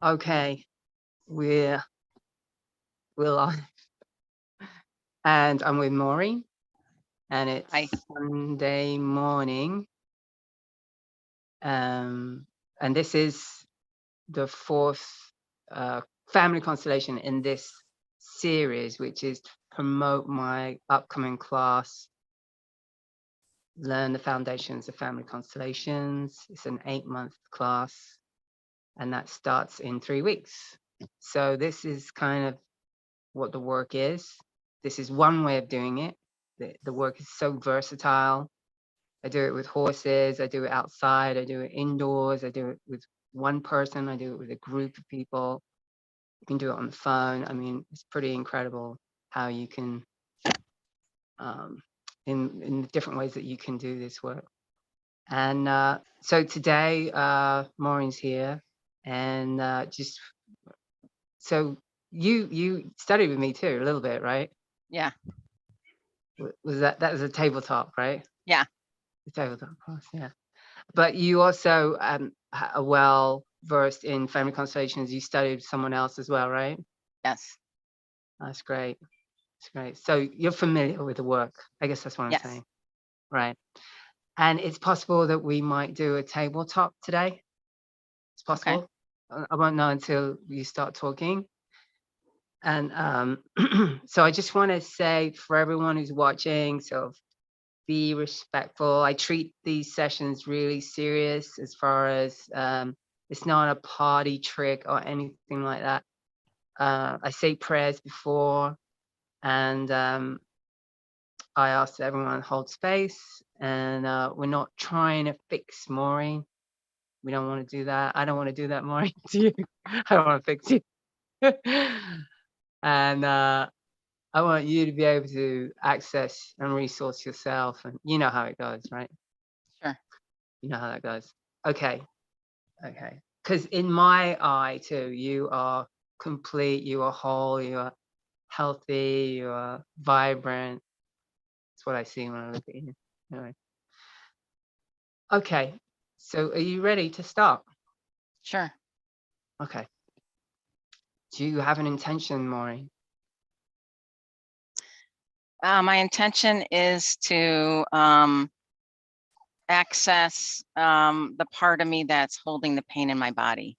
Okay, we're live, and I'm with Maureen, and it's Hi. Sunday morning, and this is the fourth family constellation in this series, which is to promote my upcoming class, Learn the Foundations of Family Constellations. It's an 8-month class, and that starts in 3 weeks. So this is kind of what the work is. This is one way of doing it. The work is so versatile. I do it with horses, I do it outside, I do it indoors, I do it with one person, I do it with a group of people. You can do it on the phone. I mean, it's pretty incredible how you can, in the different ways that you can do this work. And so today, Maureen's here, and so you studied with me too a little bit, right? Yeah. Was that was a tabletop, right? Yeah. The tabletop class, yeah. But you also are well versed in family constellations. You studied with someone else as well, right? Yes. That's great. That's great. So you're familiar with the work. I guess that's what I'm Yes. saying. Right. And it's possible that we might do a tabletop today. It's possible. Okay. I won't know until you start talking. And so I just want to say for everyone who's watching, so be respectful. I treat these sessions really serious as far as it's not a party trick or anything like that. I say prayers before, and I ask that everyone hold space, and we're not trying to fix Maureen. We don't want to do that. I don't want to do that, Maureen, to you. I don't want to fix you. And I want you to be able to access and resource yourself, and you know how it goes, right? Sure. You know how that goes. Okay. Because in my eye too, you are complete, you are whole, you are healthy, you are vibrant. That's what I see when I look at you. Anyway. Okay. So are you ready to start? Sure. Okay. Do you have an intention, Maureen? My intention is to access the part of me that's holding the pain in my body.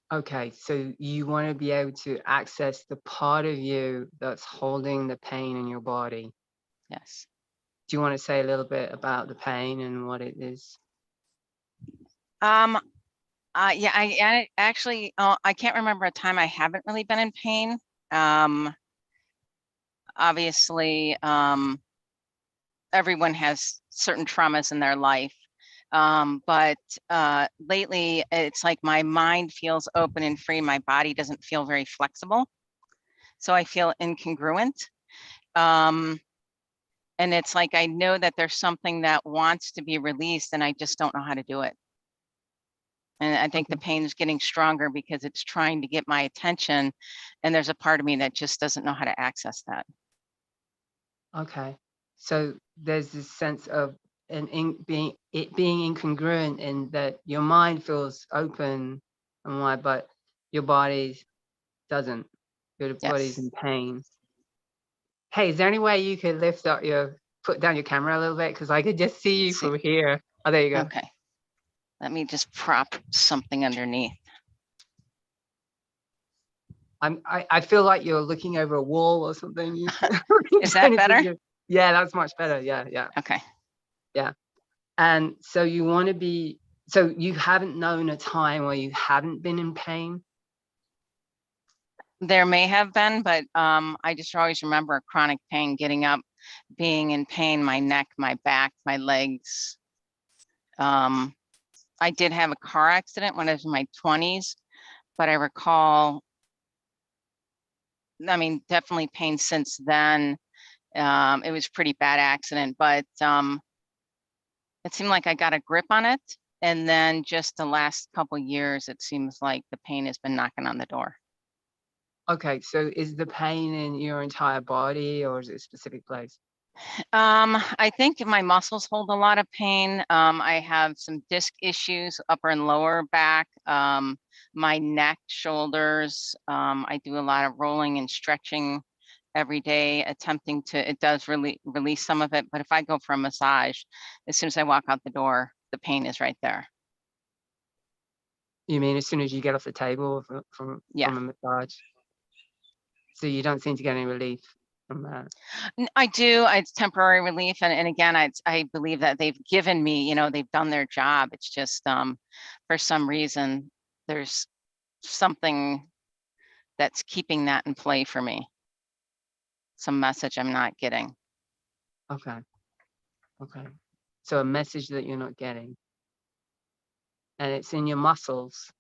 Okay, so you want to be able to access the part of you that's holding the pain in your body. Yes. Do you want to say a little bit about the pain and what it is? Yeah, I actually, I can't remember a time I haven't really been in pain. Obviously, everyone has certain traumas in their life. But lately it's like my mind feels open and free. My body doesn't feel very flexible. So I feel incongruent. And it's like, I know that there's something that wants to be released and I just don't know how to do it. And I think the pain is getting stronger because it's trying to get my attention. And there's a part of me that just doesn't know how to access that. Okay. So there's this sense of being incongruent in that your mind feels open and wide, but your body doesn't. Your body's in pain. Hey, is there any way you could lift up put down your camera a little bit? Because I could just see you from here. Oh, there you go. Okay. Let me just prop something underneath. I feel like you're looking over a wall or something. Is that better? Yeah, that's much better. Yeah. Okay. Yeah. And so you want to be, so you haven't known a time where you haven't been in pain? There may have been, but I just always remember a chronic pain, getting up, being in pain, my neck, my back, my legs. I did have a car accident when I was in my 20s, but I recall, I mean, definitely pain since then. It was a pretty bad accident, but it seemed like I got a grip on it. And then just the last couple of years, it seems like the pain has been knocking on the door. Okay, so is the pain in your entire body or is it a specific place? I think my muscles hold a lot of pain. I have some disc issues, upper and lower back, my neck, shoulders. I do a lot of rolling and stretching every day, attempting to, it does really release some of it. But if I go for a massage, as soon as I walk out the door, the pain is right there. You mean as soon as you get off the table Yeah. from a massage? So you don't seem to get any relief from that? I do. It's temporary relief, and again, I believe that they've given me, they've done their job. It's just for some reason there's something that's keeping that in play for me. Some message I'm not getting. Okay. Okay. So a message that you're not getting, and it's in your muscles,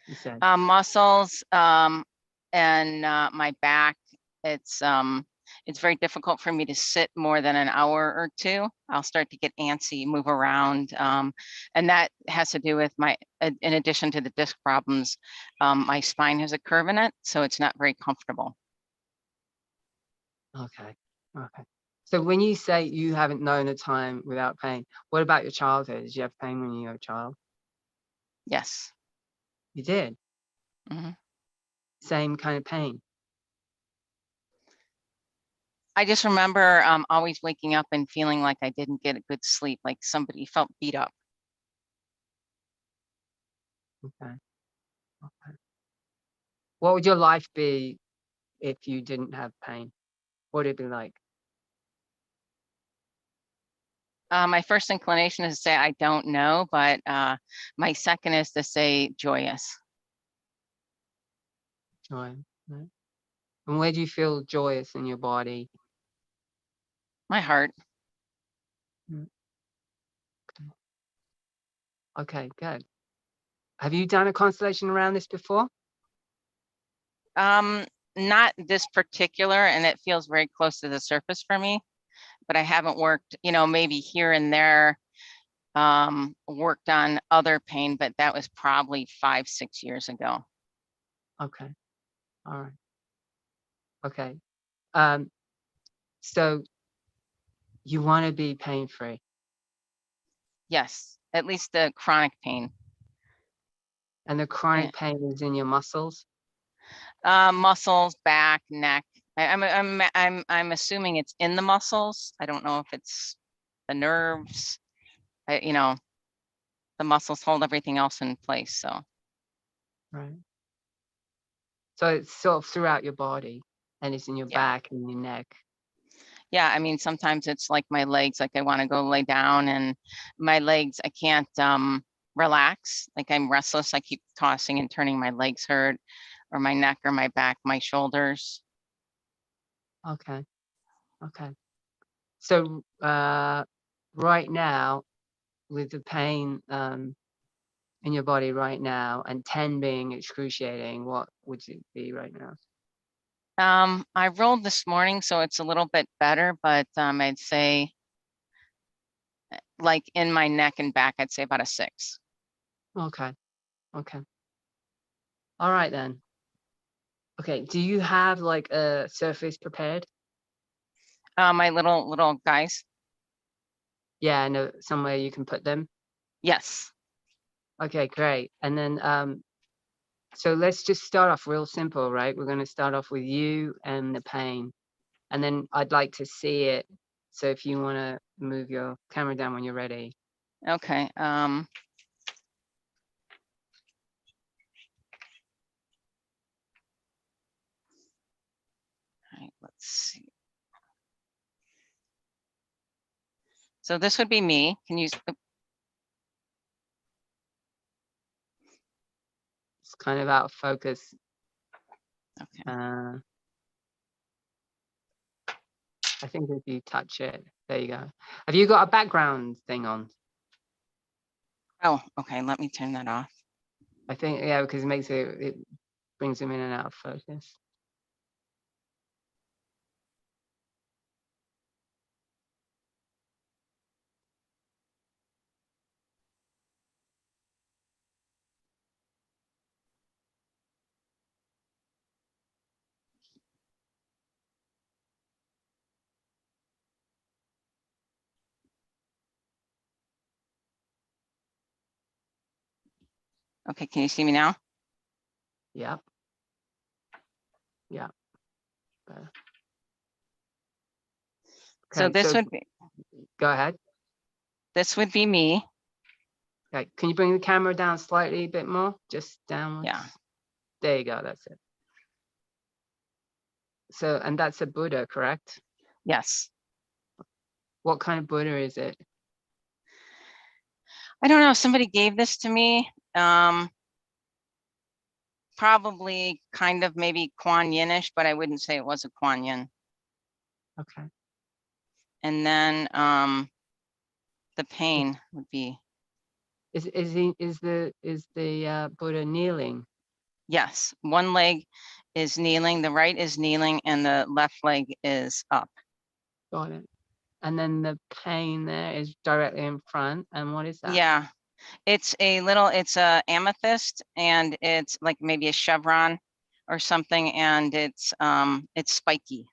you said. Muscles and my back. It's very difficult for me to sit more than an hour or two. I'll start to get antsy, move around, and that has to do with in addition to the disc problems, my spine has a curve in it, so it's not very comfortable. Okay. Okay. So when you say you haven't known a time without pain, what about your childhood? Did you have pain when you were a child? Yes. You did? Hmm. Same kind of pain? I just remember always waking up and feeling like I didn't get a good sleep, like somebody felt beat up. Okay. Okay. What would your life be if you didn't have pain? What would it be like? My first inclination is to say I don't know, but my second is to say joyous. Joy, right? And where do you feel joyous in your body? My heart. Mm, okay, good. Have you done a constellation around this before? Not this particular, and it feels very close to the surface for me, but I haven't worked, maybe here and there, worked on other pain, but that was probably 5, 6 years ago. Okay. All right. Okay. So you want to be pain-free, Yes, at least the chronic pain. and the Yeah. chronic pain is in your muscles? Muscles, back, neck. I'm assuming it's in the muscles. I don't know if it's the nerves. The muscles hold everything else in place. So Right. So it's sort of throughout your body, and it's in your yeah. back and your neck. Yeah, I mean, sometimes it's like my legs, like I want to go lay down, and my legs, I can't relax. Like I'm restless. I keep tossing and turning. My legs hurt, or my neck, or my back, my shoulders. Okay. Okay. So right now, with the pain in your body right now, and 10 being excruciating, what would it be right now? I rolled this morning, so it's a little bit better, but I'd say like in my neck and back, I'd say about a 6. Okay. Okay. All right then. Okay. Do you have like a surface prepared? My little guys. Yeah, no, somewhere you can put them. Yes. Okay, great. And then so let's just start off real simple, right? We're going to start off with you and the pain, and then I'd like to see it. So if you want to move your camera down when you're ready. Okay. All right, let's see. So this would be me. Can you? It's kind of out of focus. Okay. I think if you touch it, there you go. Have you got a background thing on? Oh, okay. Let me turn that off. I think, yeah, because it brings them in and out of focus. Okay, can you see me now? Yep. Yeah. Better. So Okay, this so would be go ahead. me. Okay, can you bring the camera down slightly a bit more? Just downwards. Yeah. There you go, that's it. So, and that's a Buddha, correct? Yes. What kind of Buddha is it? I don't know. Somebody gave this to me. Probably kind of maybe Kuan Yin-ish, but I wouldn't say it was a Kuan Yin. Okay. And then the pain would be. Is the Buddha kneeling? Yes, one leg is kneeling, the right is kneeling, and the left leg is up. Got it. And then the pain there is directly in front. And what is that? Yeah, it's a amethyst, and it's like maybe a chevron or something, and it's spiky.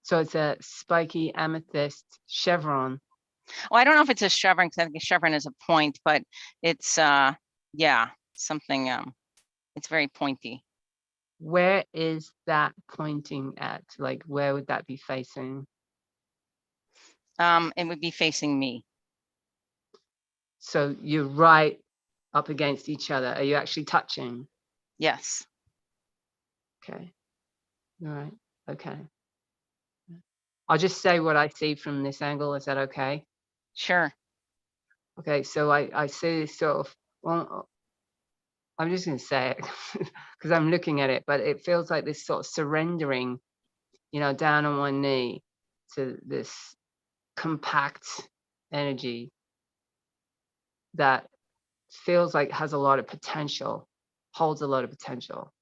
So it's a spiky amethyst chevron. Well, I don't know if it's a chevron, because I think a chevron is a point, but it's yeah, something it's very pointy. Where is that pointing at? Like, where would that be facing? It would be facing me. So you're right up against each other. Are you actually touching? Yes. Okay. All right. Okay. I'll just say what I see from this angle. Is that okay? Sure. Okay. So I see this sort of, well, I'm just going to say it because I'm looking at it, but it feels like this sort of surrendering, down on one knee to this compact energy that feels like has a lot of potential, holds a lot of potential.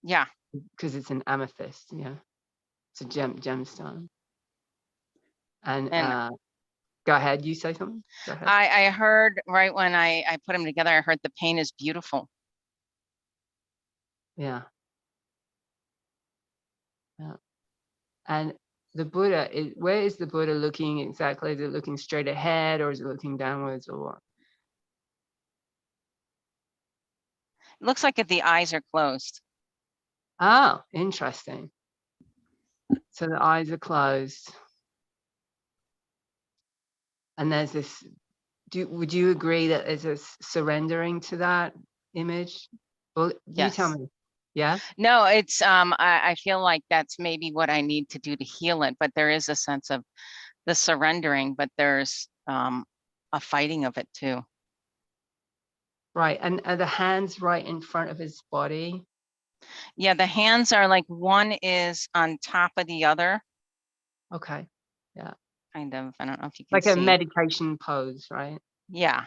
Yeah. Because it's an amethyst, it's a gemstone. And go ahead, you say something. Go ahead. I heard right when I put them together, I heard the pain is beautiful. Yeah. And the Buddha where is the Buddha looking exactly? Is it looking straight ahead, or is it looking downwards, or what? It looks like if the eyes are closed. Oh, interesting. So the eyes are closed. And there's this, would you agree that there's a surrendering to that image? Well, you tell Yes. me. Yeah? No, it's I feel like that's maybe what I need to do to heal it, but there is a sense of the surrendering, but there's a fighting of it too. Right. And are the hands right in front of his body? Yeah, the hands are like one is on top of the other. Okay. Yeah. Kind of. I don't know if you can Like a see. meditation pose, right? Yeah.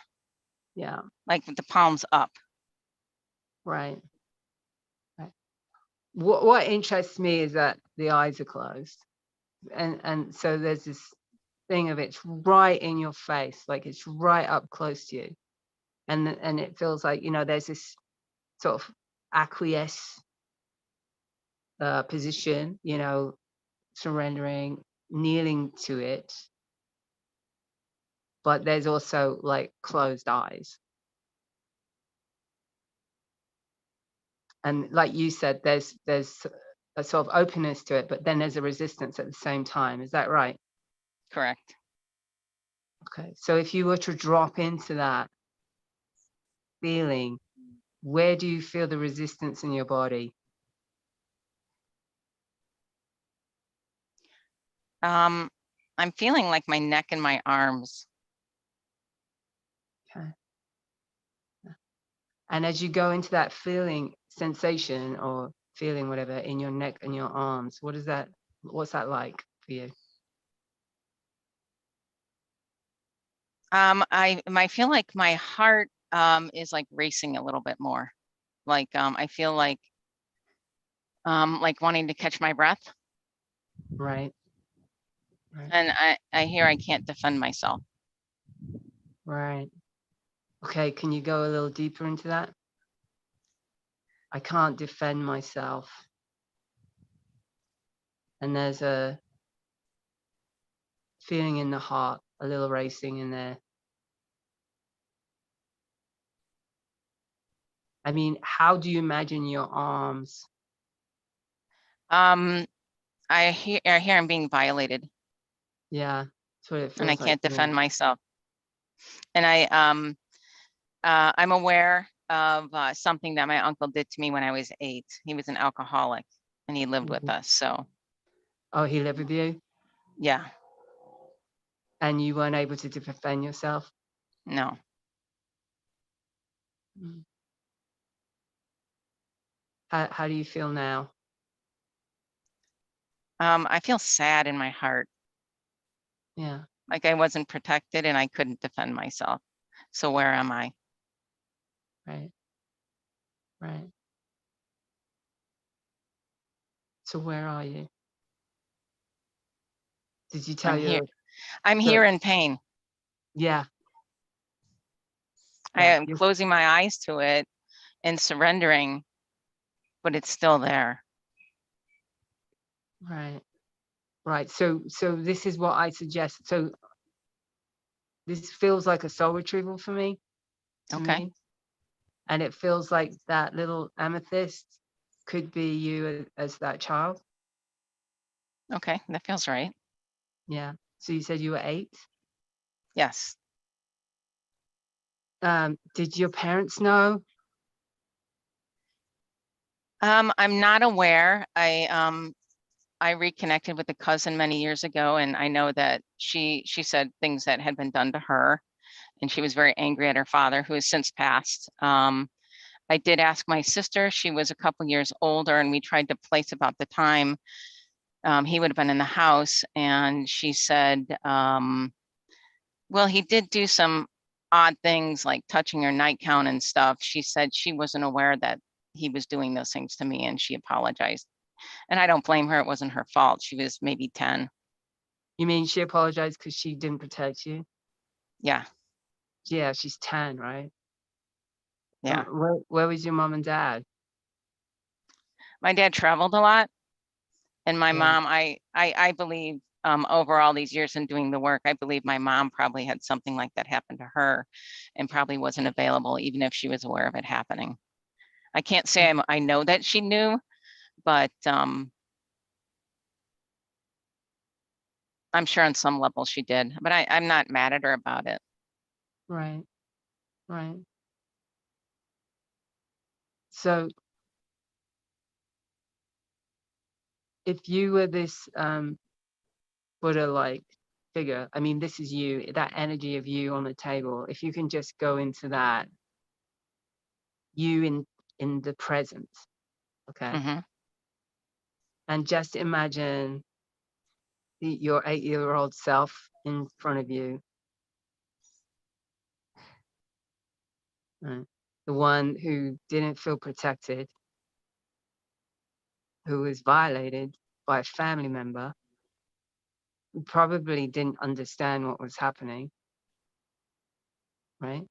Yeah. Like with the palms up. Right. Right. What interests me is that the eyes are closed. And so there's this thing of it's right in your face, like it's right up close to you. And it feels like, there's this sort of acquiesce position, surrendering, kneeling to it. But there's also like closed eyes. And like you said, there's a sort of openness to it, but then there's a resistance at the same time. Is that right? Correct. Okay. So if you were to drop into that feeling, where do you feel the resistance in your body? I'm feeling like my neck and my arms. Okay. And as you go into that feeling, sensation or feeling, whatever, in your neck and your arms, what's that like for you? I feel like my heart is like racing a little bit more. Like I feel like wanting to catch my breath. Right. Right. And I hear I can't defend myself. Right. Okay, can you go a little deeper into that? I can't defend myself. And there's a feeling in the heart, a little racing in there. I mean, how do you imagine your arms? I hear I'm being violated Yeah, that's what it and I feels like can't to me. defend myself. And I'm aware of something that my uncle did to me when I was 8. He was an alcoholic and he lived with Mhm. us. So Oh, he lived with you, yeah, and you weren't able to defend yourself? no. Mm. How do you feel now? I feel sad in my heart, Yeah, like I wasn't protected and I couldn't defend myself. So where am I? right, right. So where are you? Did you tell I'm here. your I'm so here in pain. yeah, I yeah, am closing my eyes to it and surrendering, but it's still there. right, right. So this is what I suggest. So this feels like a soul retrieval for me, to Okay. me, and it feels like that little amethyst could be you as that child. Okay. That feels right. Yeah. So you said you were 8. Yes. Did your parents know? I'm not aware. I reconnected with a cousin many years ago, and I know that she said things that had been done to her, and she was very angry at her father, who has since passed. I did ask my sister. She was a couple years older, and we tried to place about the time he would have been in the house, and she said, well, he did do some odd things like touching her nightgown and stuff. She said she wasn't aware that he was doing those things to me, and she apologized. And I don't blame her. It wasn't her fault. She was maybe 10. You mean she apologized because she didn't protect you? Yeah. Yeah, she's 10, right? Yeah. Where was your mom and dad? My dad traveled a lot, and my Yeah, mom, I believe over all these years in doing the work, I believe my mom probably had something like that happen to her and probably wasn't available, even if she was aware of it happening. I can't say I know that she knew, but I'm sure on some level she did, but I'm not mad at her about it. right, right. So if you were this Buddha-like figure, I mean, this is you, that energy of you on the table. If you can just go into that, you in the present, okay, Hmm. and just imagine your 8-year-old self in front of you, right? The one who didn't feel protected, who was violated by a family member, who probably didn't understand what was happening, right?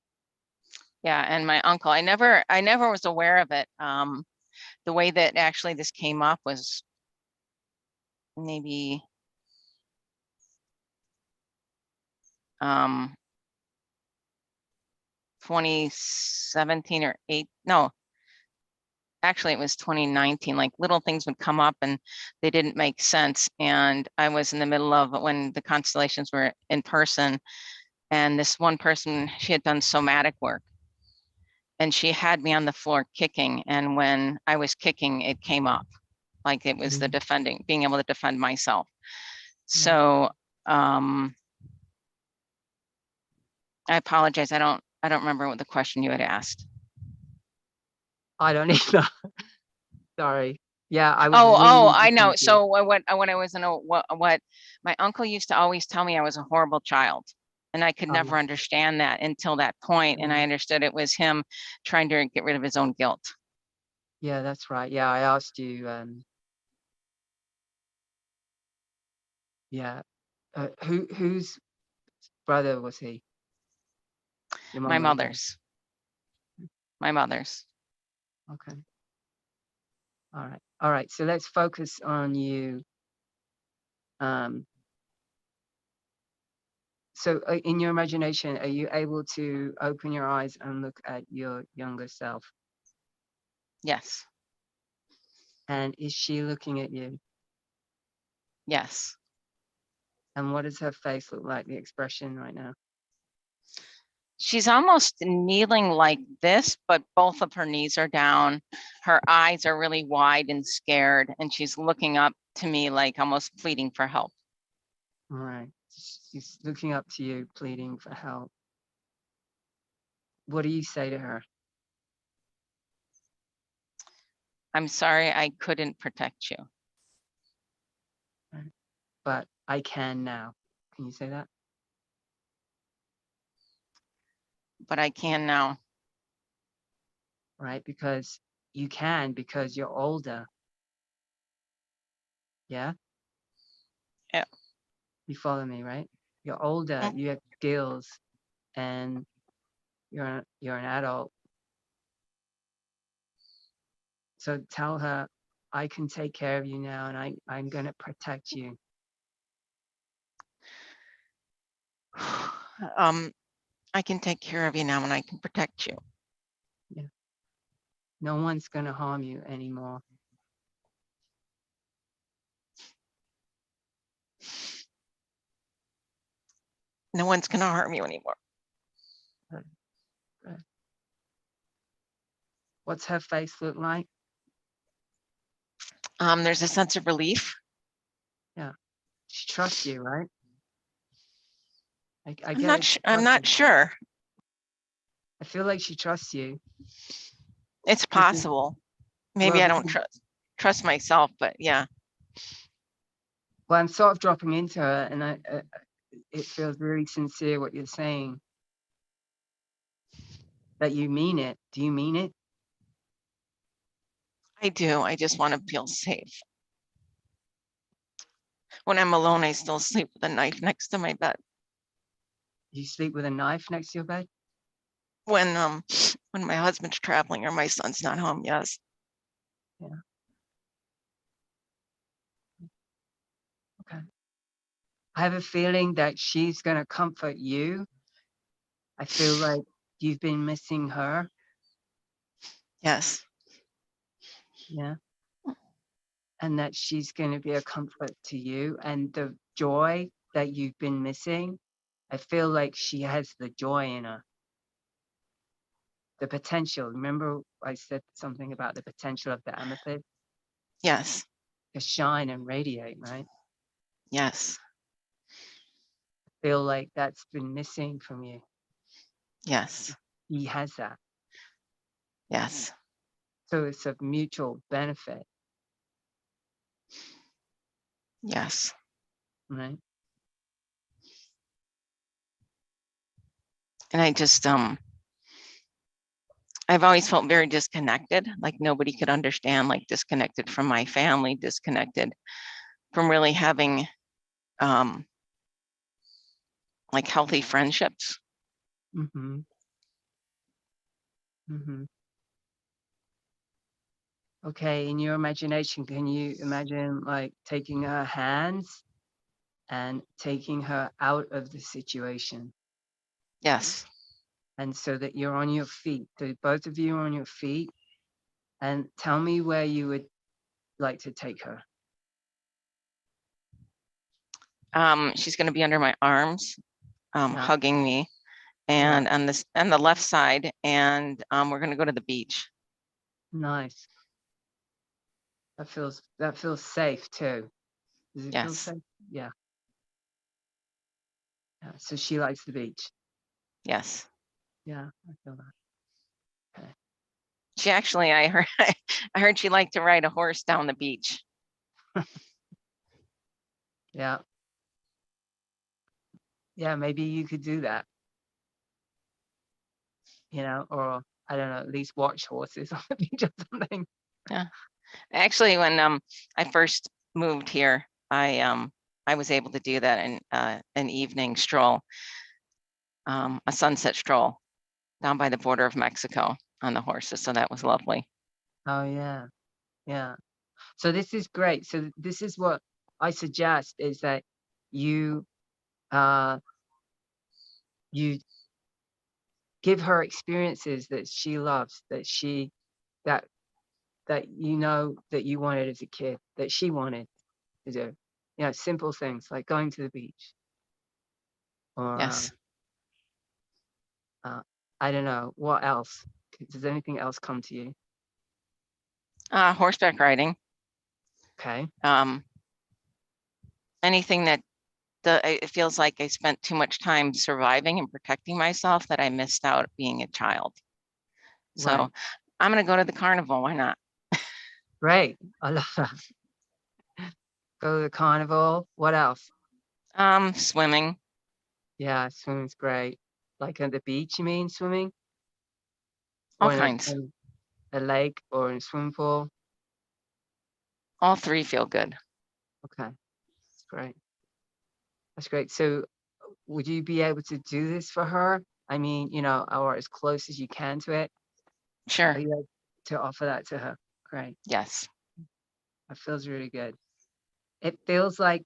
Yeah, and my uncle, I never was aware of it. The way that actually this came up was maybe um 2017 or 8, no, actually it was 2019. Like little things would come up and they didn't make sense, and I was in the middle of when the constellations were in person, and this one person, she had done somatic work, and she had me on the floor kicking, and when I was kicking it came up, like it was the Mhm. defending, being able to defend myself. Yeah, So I apologize. I don't remember what the question you had asked. I don't either. Sorry. Yeah, I was Oh, really I know. defensive. So when I was in a what my uncle used to always tell me I was a horrible child. And I could never Um, understand that until that point, and I understood it was him trying to get rid of his own guilt. yeah, that's right. Yeah, I asked you. Yeah, whose brother was he? Your My mom or your dad? mother's, my mother's. Okay. All right. All right. So let's focus on you. Um, so in your imagination, are you able to open your eyes and look at your younger self? Yes. And is she looking at you? Yes. And what does her face look like, the expression right now? She's almost kneeling like this, but both of her knees are down. Her eyes are really wide and scared, and she's looking up to me like almost pleading for help. All right. She's looking up to you, pleading for help. What do you say to her? I'm sorry I couldn't protect you. Right. But I can now. Can you say that? But I can now. Right? Because you can, because you're older. Yeah? Yeah. You follow me, right? You're older, you have skills, and you're an adult. So tell her, I can take care of you now, and I'm going to protect you. I can take care of you now and I can protect you. Yeah. No one's going to harm you anymore. No one's going to harm you anymore. Good. Good. What's her face look like? There's a sense of relief. Yeah. She trusts you, right? I I'm get it. not sure. I feel like she trusts you. It's possible. Maybe I don't trust myself, but yeah. Well, I'm sort of dropping into her, and it feels really sincere what you're saying. That you mean it. Do you mean it? I do. I just want to feel safe. When I'm alone, I still sleep with a knife next to my bed. You sleep with a knife next to your bed? When my husband's traveling or my son's not home, yes. Yeah. Okay. I have a feeling that she's going to comfort you. I feel like you've been missing her. Yes. Yeah. And that she's going to be a comfort to you. And the joy that you've been missing, I feel like she has the joy in her. The potential. Remember I said something about the potential of the amethyst? Yes. To shine and radiate, right? Yes. I feel like that's been missing from you. Yes. He has that. Yes. So it's a mutual benefit. Yes. Right. And I just I've always felt very disconnected, like nobody could understand, like disconnected from my family, disconnected from really having like healthy friendships. Mm-hmm. Mm-hmm. Okay, in your imagination, can you imagine like taking her hands and taking her out of the situation? Yes. And so that you're on your feet. So both of you are on your feet. And tell me where you would like to take her. She's going to be under my arms, Yeah. hugging me, and on the left side, and we're going to go to the beach. Nice. That feels safe too. Does it feel Yes. safe? Yeah. Yeah. So she likes the beach. Yes. Yeah, I feel that. Okay. She actually, I heard she liked to ride a horse down the beach. Yeah. Yeah, maybe you could do that. Or I don't know, at least watch horses on the beach or something. Yeah. Actually, when I first moved here, I was able to do that in an evening stroll, a sunset stroll down by the border of Mexico on the horses. So that was lovely. Oh yeah. Yeah. So this is great. So this is what I suggest is that you you give her experiences that she loves, that that you know that you wanted as a kid, that she wanted to do. You know, simple things like going to the beach or Yes. I don't know, what else? Does anything else come to you? Horseback riding. Okay. Anything that it feels like I spent too much time surviving and protecting myself that I missed out being a child. So Right. I'm going to go to the carnival. Why not? Great. I love that. Go to the carnival. What else? Swimming, Yeah, swimming's great. Like at the beach, you mean swimming? all Or kinds. in a lake or in a swimming pool? All three feel good. Okay. That's great. That's great. So would you be able to do this for her? I mean, you know, or as close as you can to it? Are Sure. you able to offer that to her? Great. Yes. That feels really good. It feels like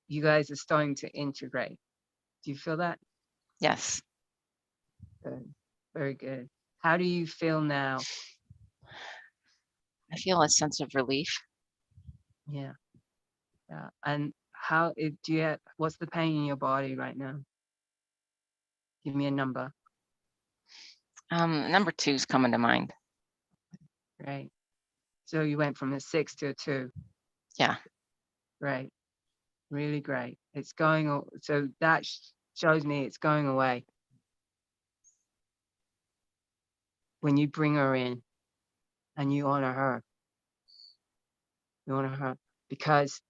you guys are starting to integrate. Do you feel that? Yes. Good. Very good. How do you feel now? I feel a sense of relief. Yeah. Yeah. And how it do you what's the pain in your body right now? Give me a number. Number two is coming to mind. Right. So you went from a 6 to a 2. Yeah. Great. Really great. It's going so that shows me it's going away when you bring her in and you honor her. You honor her because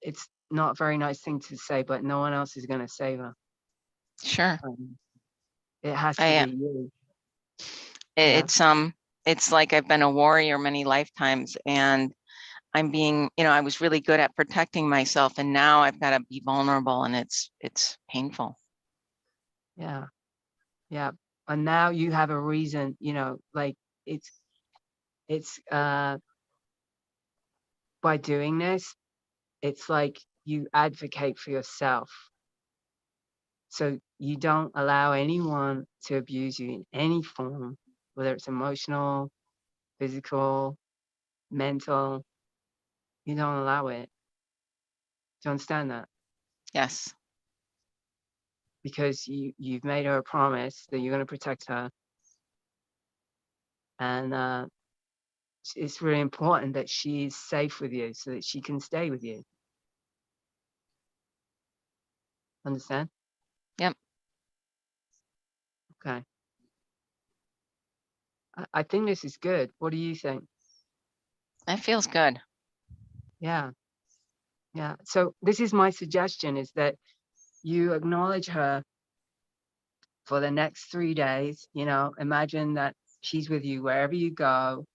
it's not a very nice thing to say, but no one else is going to save her. Sure. It has to I be you. Yeah. it's it's like I've been a warrior many lifetimes, and I'm being, I was really good at protecting myself, and now I've got to be vulnerable, and it's painful. Yeah. Yeah. And now you have a reason, you know, like it's by doing this, it's like you advocate for yourself. So you don't allow anyone to abuse you in any form, whether it's emotional, physical, mental. You don't allow it. Do you understand that? Yes. Because you've made her a promise that you're going to protect her, and it's really important that she's safe with you so that she can stay with you. Understand? Yep. Okay. I think this is good. What do you think? That feels good. Yeah. Yeah. So this is my suggestion: is that you acknowledge her for the next 3 days. You know, imagine that she's with you wherever you go.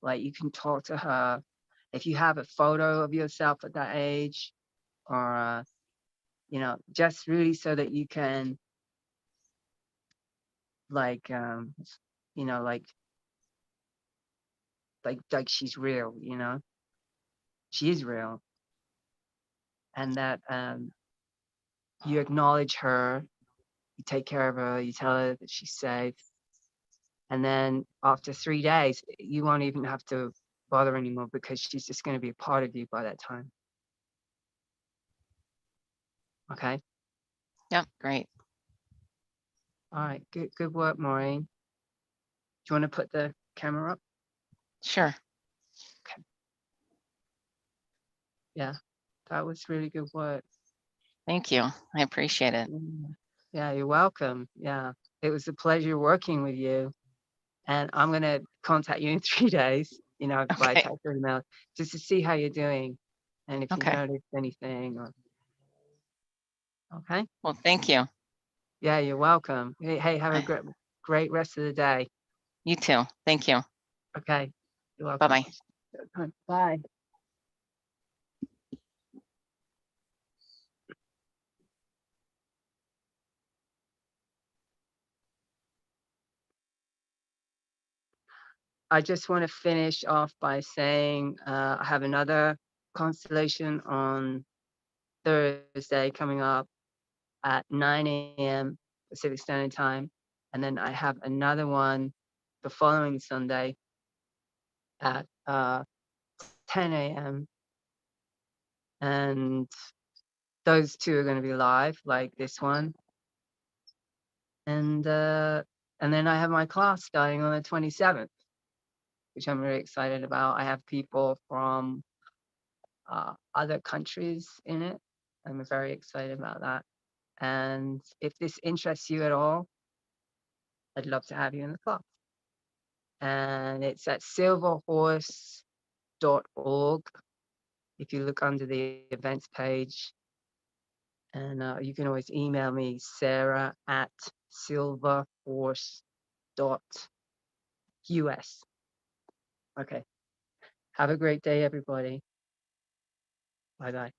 Like you can talk to her. If you have a photo of yourself at that age, or you know, just really so that you can like you know, like she's real, you know, she is real, and that you acknowledge her, you take care of her, you tell her that she's safe, and then after 3 days, you won't even have to bother anymore because she's just going to be a part of you by that time. Okay. Yep. Great. All right. Good work, Maureen. Do you want to put the camera up? Sure. Okay. Yeah, that was really good work. Thank you. I appreciate it. Yeah, you're welcome. Yeah, it was a pleasure working with you. And I'm going to contact you in 3 days, you know, by Okay. text or email, just to see how you're doing. And if you Okay. notice anything or, okay. Well, thank you. Yeah, you're welcome. Hey, have a I- great rest of the day. You too. Thank you. Okay. You're welcome. Bye-bye. Bye. I just want to finish off by saying I have another constellation on Thursday coming up at 9 a.m. Pacific Standard Time. And then I have another one the following Sunday at 10 a.m. And those two are going to be live, like this one. And then I have my class starting on the 27th, which I'm really excited about. I have people from other countries in it. I'm very excited about that. And if this interests you at all, I'd love to have you in the class. And it's at silverhorse.org. If you look under the events page, and you can always email me, sarah@silverhorse.us. Okay. Have a great day, everybody. Bye-bye.